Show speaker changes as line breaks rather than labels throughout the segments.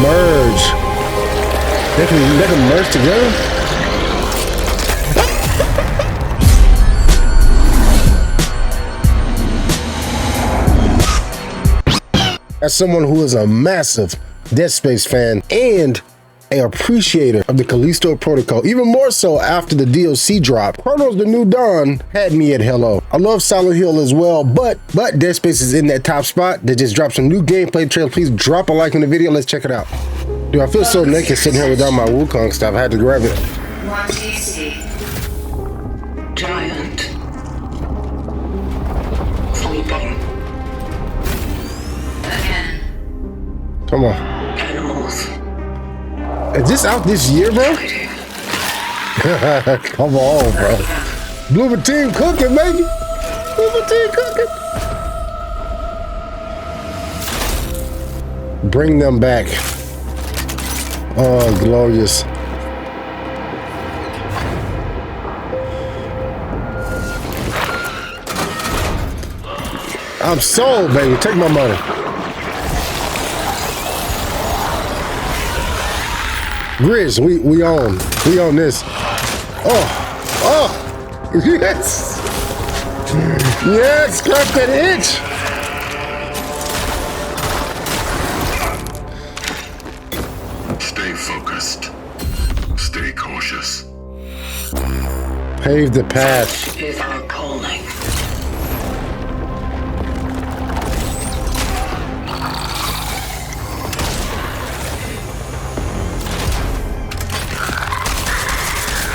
merge. They can merge together. As someone who is a massive Dead Space fan and an appreciator of the Callisto Protocol, even more so after the DLC drop, Cronos the New Dawn had me at hello. I love Silent Hill as well, but Dead Space is in that top spot. They just dropped some new gameplay trailers. Please drop a like on the video. Let's check it out. Dude, I feel so naked sitting here without my Wukong stuff. I had to grab it.
What is he? Giant. Sleeping. Again.
Come on.
Animals.
Is this out this year, bro? Come on, bro. Bloomer team cooking, baby. Bloomer team cooking. Bring them back. Oh, glorious. I'm sold, baby. Take my money. Grizz, we on this. Oh, yes, yes, scratch that itch.
Stay focused. Stay cautious.
Pave the path.
Is our calling.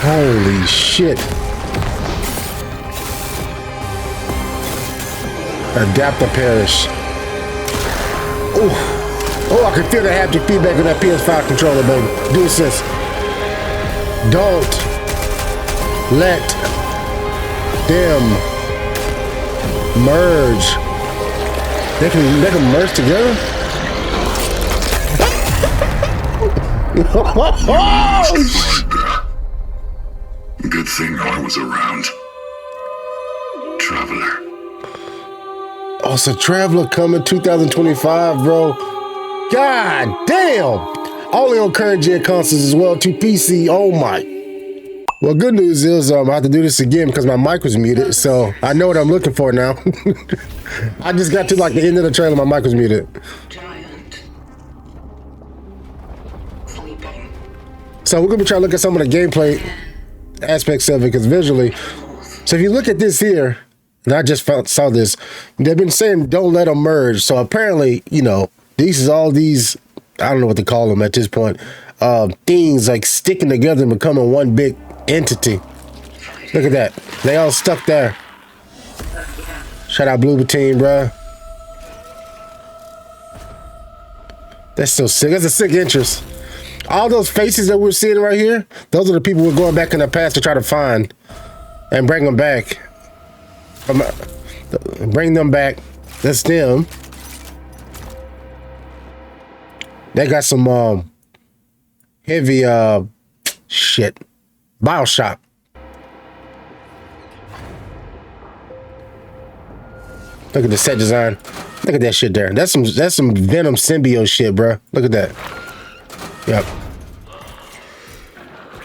Holy shit. Adapt or perish. Oh, I can feel the haptic feedback of that PS5 controller, baby. Do assist. Don't let them merge. They can merge together? Oh,
Good thing I was around. Traveler.
oh, it's a Traveler coming 2025, bro. God damn. Only on current gen consoles as well, to PC. Oh my. Well, good news is I have to do this again because my mic was muted, so I know what I'm looking for now. I just got to like the end of the trailer, my mic was muted.
Giant. Sleeping.
So we're gonna be trying to look at some of the gameplay aspects of it, because visually, so if you look at this here, and I just saw this, they've been saying don't let them merge. So apparently, you know, these is all these, I don't know what to call them at this point, things like sticking together and becoming one big entity. Look at that. They all stuck there. Shout out Bloober Team, bruh. That's so sick. That's a sick interest. All those faces that we're seeing right here, those are the people we're going back in the past to try to find and bring them back. Bring them back. That's them. They got some heavy shit. BioShock. Look at the set design. Look at that shit there. That's some Venom symbiote shit, bro. Look at that. Yep.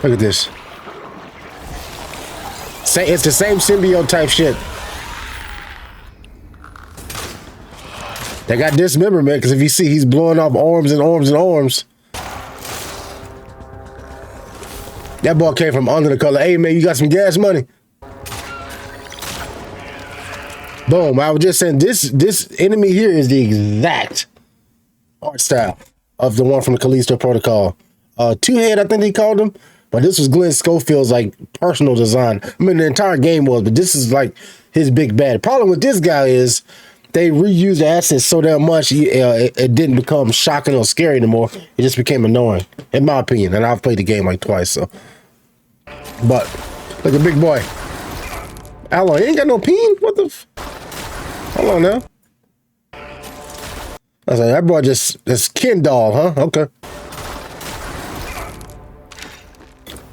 Look at this. It's the same symbiote type shit. They got dismemberment because if you see, he's blowing off arms and arms and arms. That boy came from under the color. Hey man, you got some gas money? Boom. I was just saying this enemy here is the exact art style of the one from the Callisto Protocol. Two-head, I think they called him. But this was Glenn Schofield's like personal design. I mean, the entire game was, but this is like his big bad. Problem with this guy is they reused the assets so damn much, it didn't become shocking or scary anymore. It just became annoying, in my opinion. And I've played the game like twice, so. But look at big boy. Alloy, he ain't got no peen. What the? Hold on now. I was like, that boy that's Ken doll, huh? Okay.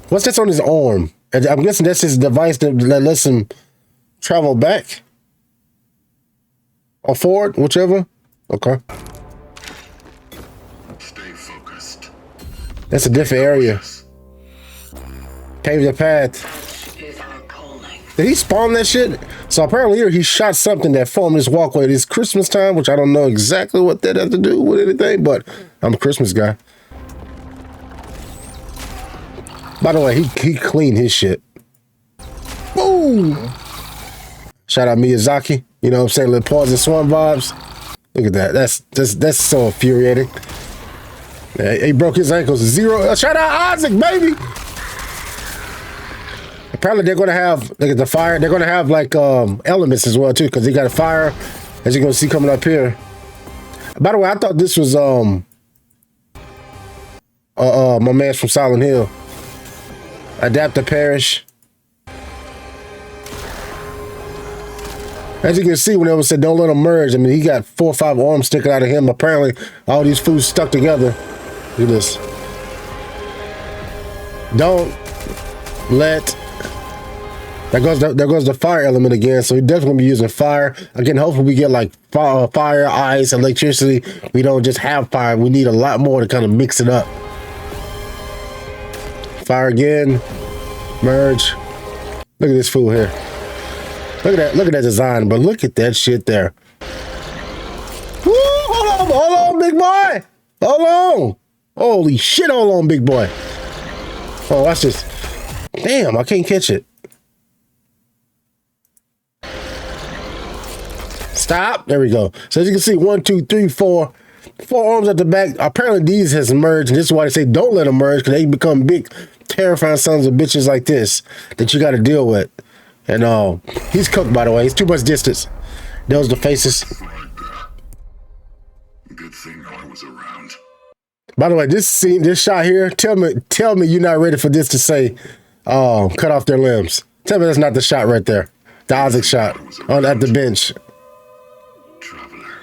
What's this on his arm? I'm guessing that's his device that lets him travel back or forward, whichever. Okay.
Stay focused. focused.
That's a different area.
Cautious.
Pave the path.
Is our calling.
Did he spawn that shit? So apparently here he shot something that formed this walkway. It's Christmas time, which I don't know exactly what that has to do with anything, but I'm a Christmas guy. By the way, he cleaned his shit. Boom! Shout out Miyazaki. You know what I'm saying? Little pause and swan vibes. Look at that. That's so infuriating. Yeah, he broke his ankles. 0. Shout out Isaac, baby. Apparently they're gonna have, look at the fire. They're gonna have like elements as well too, because they got a fire, as you're gonna see coming up here. By the way, I thought this was my man from Silent Hill. Adapt to perish. As you can see, when it was said don't let him merge, I mean, he got 4 or 5 arms sticking out of him. Apparently, all these fools stuck together. Look at this. Don't let. There goes the fire element again. So we definitely gonna be using fire again. Hopefully, we get like fire, ice, electricity. We don't just have fire. We need a lot more to kind of mix it up. Fire again. Merge. Look at this fool here. Look at that design, but look at that shit there. Woo, hold on, big boy. Hold on. Holy shit, hold on, big boy. Oh, that's just, damn, I can't catch it. Stop. There we go. So as you can see, 1, 2, 3, 4 arms at the back. Apparently these has merged, and this is why they say don't let them merge, because they become big, terrifying sons of bitches like this that you got to deal with. And he's cooked, by the way. He's too much distance. Those the faces.
Like that. Good thing I was around.
By the way, this scene, this shot here, tell me you're not ready for this to say, cut off their limbs. Tell me that's not the shot right there. The Isaac shot on at the bench.
Traveler.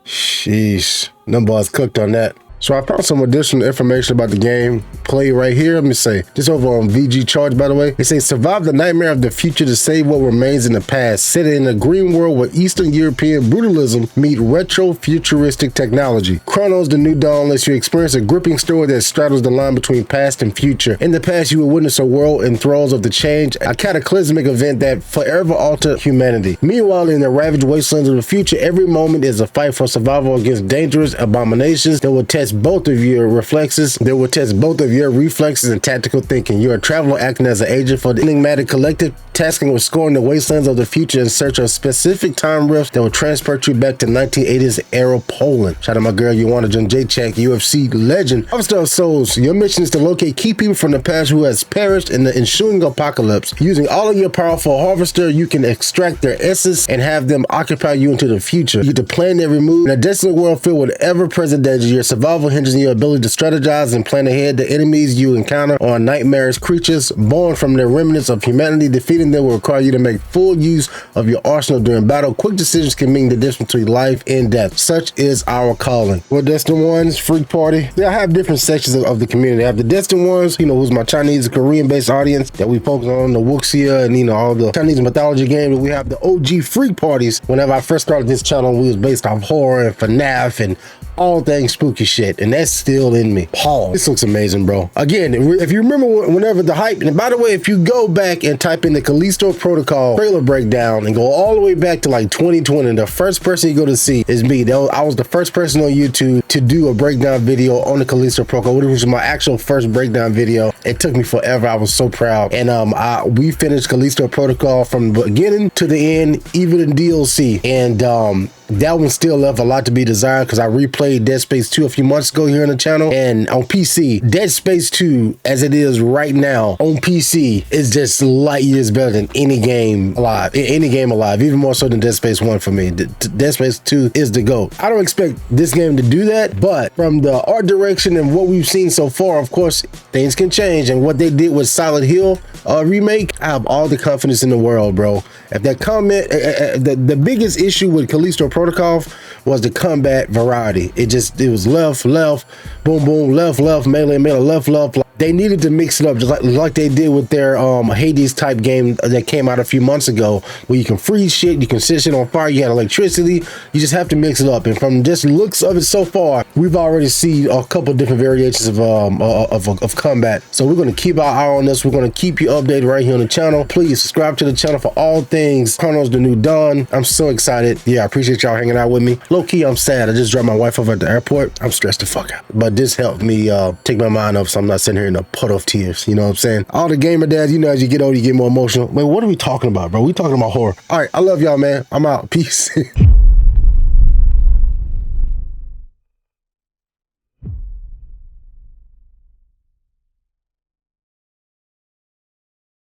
Sheesh. Them boys cooked on that. So I found some additional information about the game play right here. Let me say, this over on VG Charge, by the way. It says, survive the nightmare of the future to save what remains in the past. Set in a green world where Eastern European brutalism meet retro futuristic technology. Cronos, the New Dawn, lets you experience a gripping story that straddles the line between past and future. In the past, you will witness a world in thralls of the change, a cataclysmic event that forever altered humanity. Meanwhile, in the ravaged wastelands of the future, every moment is a fight for survival against dangerous abominations that will test both of your reflexes. They will test both of your reflexes and tactical thinking. You are a traveler acting as an agent for the enigmatic collective, tasking with scoring the wastelands of the future in search of specific time rifts that will transport you back to 1980s era Poland. Shout out my girl, Joanna Jędrzejczyk, UFC legend. Harvester of Souls. Your mission is to locate key people from the past who has perished in the ensuing apocalypse. Using all of your powerful harvester, you can extract their essence and have them occupy you into the future. You get to plan every move. In a desolate world filled with ever-present danger, your survival hinges on your ability to strategize and plan ahead. The enemies you encounter are nightmarish creatures born from the remnants of humanity. Defeating them will require you to make full use of your arsenal during battle. Quick decisions can mean the difference between life and death. Such is our calling. Well, Destined Ones, Freak Party. Yeah, I have different sections of the community. I have the Destined Ones, you know, who's my Chinese, Korean-based audience that we focus on, the Wuxia and, you know, all the Chinese mythology games. We have the OG Freak Parties. Whenever I first started this channel, we was based off horror and FNAF and all things spooky shit, and that's still in me. Paul, this looks amazing, bro. Again, if you remember whenever the hype, and by the way, if you go back and type in the Callisto Protocol trailer breakdown and go all the way back to like 2020, the first person you go to see is me. I was the first person on YouTube to do a breakdown video on the Callisto Protocol, which was my actual first breakdown video. It took me forever. I was so proud. And we finished Callisto Protocol from the beginning to the end, even in DLC. And that one still left a lot to be desired because I replayed Dead Space 2 a few months ago here on the channel, and on PC, Dead Space 2 as it is right now on PC is just light years better than any game alive, even more so than Dead Space 1 for me. Dead Space 2 is the GOAT. I don't expect this game to do that, but from the art direction and what we've seen so far, of course, things can change, and what they did with Silent Hill remake, I have all the confidence in the world, bro. If that comment, the biggest issue with Callisto Protocol was the combat variety. It was left, boom, boom, left, melee, left. They needed to mix it up just like they did with their Hades type game that came out a few months ago, where you can freeze shit, you can set shit on fire, you had electricity. You just have to mix it up. And from just looks of it so far, we've already seen a couple different variations of combat. So we're going to keep our eye on this. We're going to keep you updated right here on the channel. Please subscribe to the channel for all things Cronos the New Dawn. I'm so excited. Yeah, I appreciate y'all hanging out with me. Low key, I'm sad. I just dropped my wife off at the airport. I'm stressed the fuck out. But this helped me take my mind off, so I'm not sitting here in a puddle of tears. You know what I'm saying? All the gamer dads, you know, as you get older, you get more emotional. Man, what are we talking about, bro? We talking about horror. All right, I love y'all, man. I'm out. Peace.